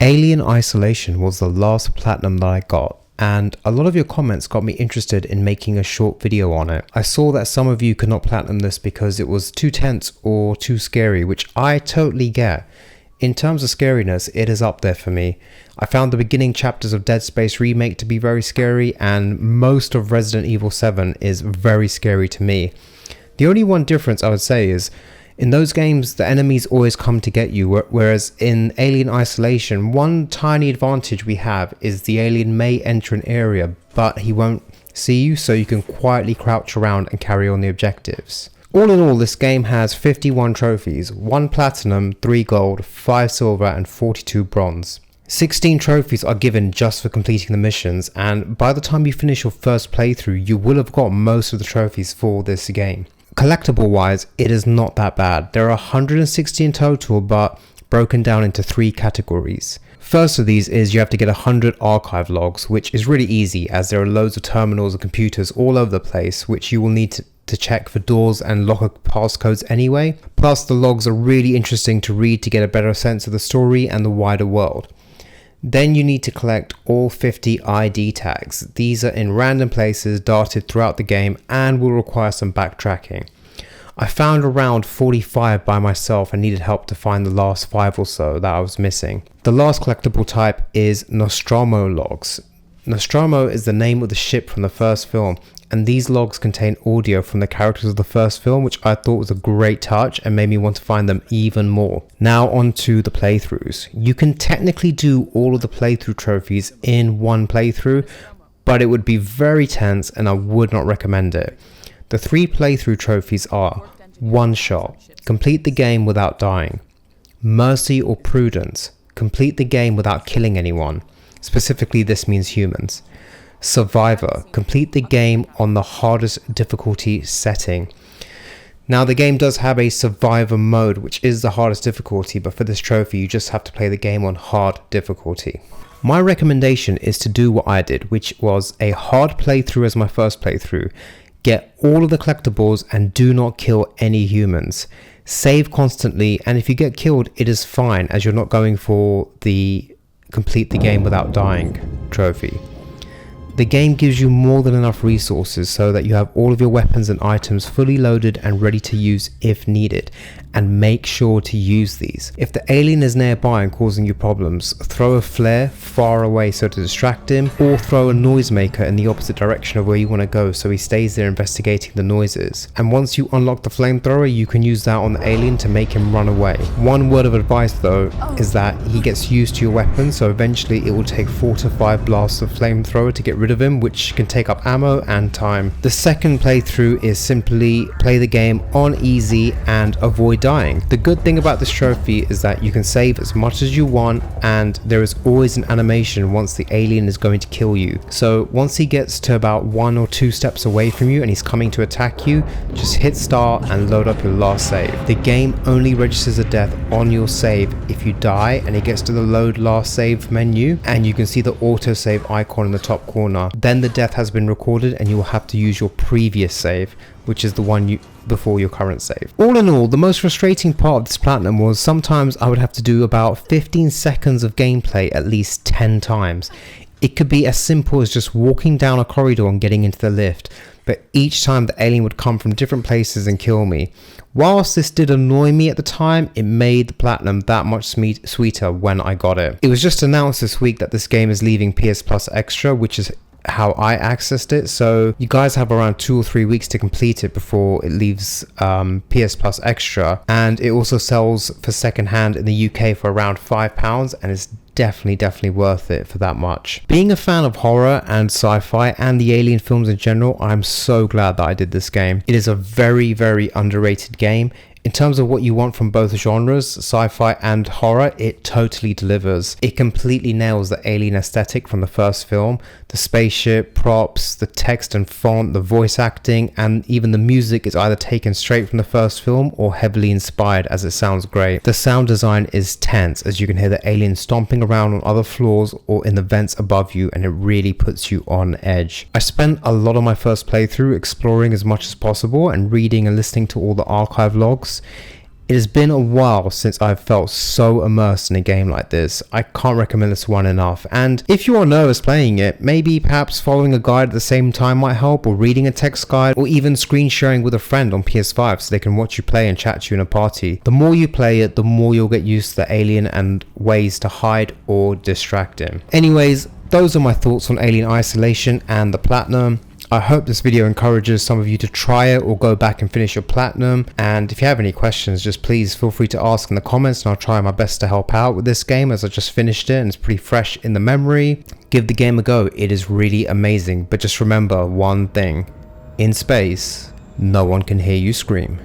Alien Isolation was the last platinum that I got, and a lot of your comments got me interested in making a short video on it. I saw that some of you could not platinum this because it was too tense or too scary, which I totally get. In terms of scariness, it is up there for me. I found the beginning chapters of Dead Space Remake to be very scary, and most of Resident Evil 7 is very scary to me. The only one difference I would say is, in those games, the enemies always come to get you, whereas in Alien Isolation, one tiny advantage we have is the alien may enter an area, but he won't see you, so you can quietly crouch around and carry on the objectives. All in all, this game has 51 trophies, 1 platinum, 3 gold, 5 silver and 42 bronze. 16 trophies are given just for completing the missions, and by the time you finish your first playthrough, you will have got most of the trophies for this game. Collectible wise, it is not that bad. There are 160 in total, but broken down into 3 categories. First of these is you have to get 100 archive logs, which is really easy as there are loads of terminals and computers all over the place, which you will need to check for doors and locker passcodes anyway. Plus the logs are really interesting to read to get a better sense of the story and the wider world. Then you need to collect all 50 ID tags. These are in random places darted throughout the game and will require some backtracking. I found around 45 by myself and needed help to find the last 5 or so that I was missing. The last collectible type is Nostromo logs. Nostromo is the name of the ship from the first film, and these logs contain audio from the characters of the first film, which I thought was a great touch and made me want to find them even more. Now on to the playthroughs. You can technically do all of the playthrough trophies in one playthrough, but it would be very tense and I would not recommend it. The 3 playthrough trophies are: One Shot, complete the game without dying; Mercy or Prudence, complete the game without killing anyone. Specifically, this means humans. Survivor, complete the game on the hardest difficulty setting. Now the game does have a survivor mode, which is the hardest difficulty, but for this trophy you just have to play the game on hard difficulty. My recommendation is to do what I did, which was a hard playthrough as my first playthrough. Get all of the collectibles and do not kill any humans. Save constantly, and if you get killed it is fine, as you're not going for the complete the game without dying trophy. The game gives you more than enough resources so that you have all of your weapons and items fully loaded and ready to use if needed, and make sure to use these. If the alien is nearby and causing you problems, throw a flare far away so to distract him, or throw a noisemaker in the opposite direction of where you want to go so he stays there investigating the noises. And once you unlock the flamethrower, you can use that on the alien to make him run away. One word of advice though is that he gets used to your weapon, so eventually it will take 4 to 5 blasts of flamethrower to get rid of him, which can take up ammo and time. The second playthrough is simply play the game on easy and avoid dying. The good thing about this trophy is that you can save as much as you want, and there is always an animation once the alien is going to kill you. So once he gets to about 1 or 2 steps away from you and he's coming to attack you, just hit start and load up your last save. The game only registers a death on your save if you die, and it gets to the load last save menu and you can see the autosave icon in the top corner. Then the death has been recorded and you will have to use your previous save, which is the one before your current save. All in all, the most frustrating part of this platinum was sometimes I would have to do about 15 seconds of gameplay at least 10 times. It could be as simple as just walking down a corridor and getting into the lift, but each time the alien would come from different places and kill me. Whilst this did annoy me at the time, it made the platinum that much sweeter when I got it. It was just announced this week that this game is leaving PS Plus Extra, which is how I accessed it, so you guys have around 2 or 3 weeks to complete it before it leaves PS Plus Extra, and it also sells for second hand in the UK for around £5, and it's definitely worth it for that much. Being a fan of horror and sci-fi and the alien films in general, I'm so glad that I did this game. It is a very underrated game. In terms of what you want from both genres, sci-fi and horror, it totally delivers. It completely nails the alien aesthetic from the first film. The spaceship, props, the text and font, the voice acting, and even the music is either taken straight from the first film or heavily inspired, as it sounds great. The sound design is tense, as you can hear the alien stomping around on other floors or in the vents above you, and it really puts you on edge. I spent a lot of my first playthrough exploring as much as possible and reading and listening to all the archive logs. It has been a while since I've felt so immersed in a game like this. I can't recommend this one enough, and if you are nervous playing it, maybe perhaps following a guide at the same time might help, or reading a text guide, or even screen sharing with a friend on PS5 so they can watch you play and chat to you in a party. The more you play it, the more you'll get used to the alien and ways to hide or distract him. Anyways, those are my thoughts on Alien Isolation and the Platinum. I hope this video encourages some of you to try it or go back and finish your Platinum, and if you have any questions, just please feel free to ask in the comments and I'll try my best to help out with this game, as I just finished it and it's pretty fresh in the memory. Give the game a go, it is really amazing, but just remember one thing: in space, no one can hear you scream.